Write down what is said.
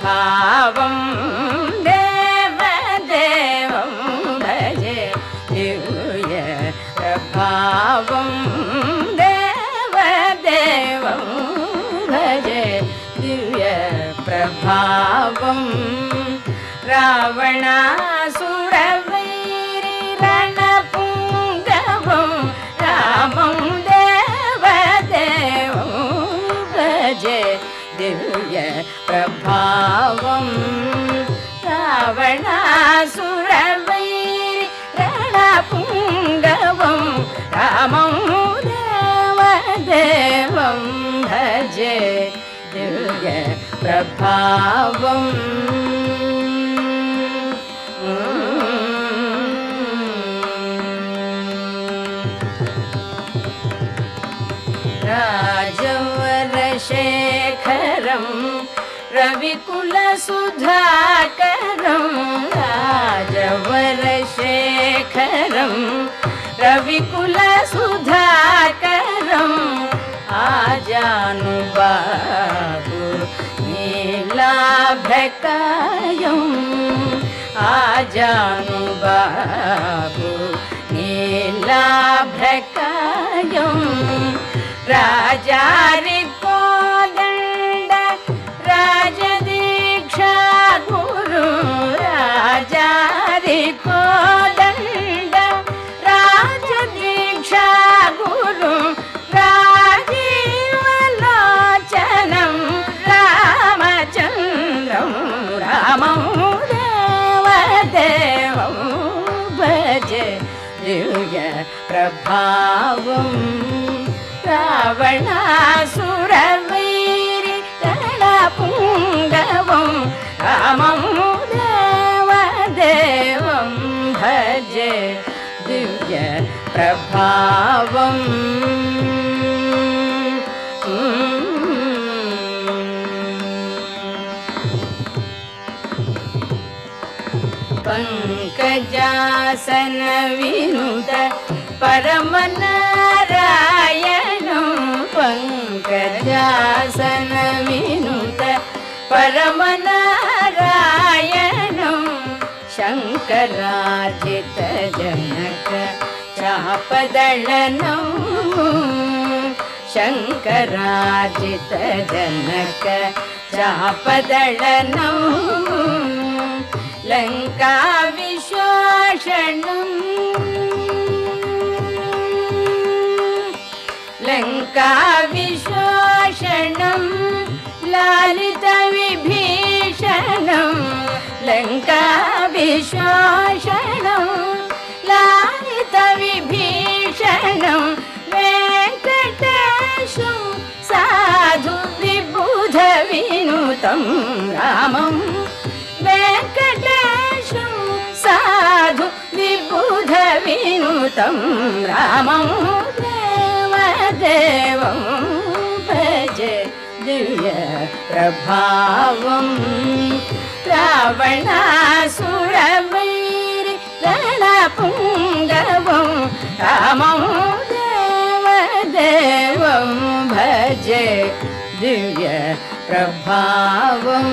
प्रभावं देवदेवं भजे दिव्य प्रभावं देवदेवं भजे दिव्य प्रभावं रावणासुरवैरि रणपुङ्गवं रामं देवदेवं भजे दिव्य प्रभावं रावणासुरवैरि रणपुङ्गवं रामं देवदेवं भजे दिव्य प्रभावं राजवरशेखरं रविकुलसुधाकरं राजवरशेखरं रविकुलसुधाकरं आजानुबाहु नीलाभ्रकायं आजानुबाहु नीलाभ्रकायं राजारिकोदण्ड राजदीक्षा गुरु राजारिकोदण्ड राजदीक्षा गुरु राजीवलोचनं रामचन्द्रं रामं देवदेवं भजे दिव्य प्रभावं रावणासुरवैरि रणपुङ्गवं रामं देवदेवं भजे दिव्य प्रभावं पंकजासन विनुत परमनारायणं पंकजासन विनुत परमनारायणं शङ्करार्चित जनक चापदळनं शङ्करार्चित जनक चापदळनं लंका विश्वासनं लंका विश्वासनं लालित विभीषणं लंका विश्वासनं लालित विभीषणं वेंकटेशं साधु विबुध विनुतं रामं वेंकटेशं साधु विबुध विनुतं रामं देवदेवं भजे दिव्य प्रभावं रावणासुरवैरि रणपुङ्गवं रामं देवदेवं भजे दिव्य प्रभावं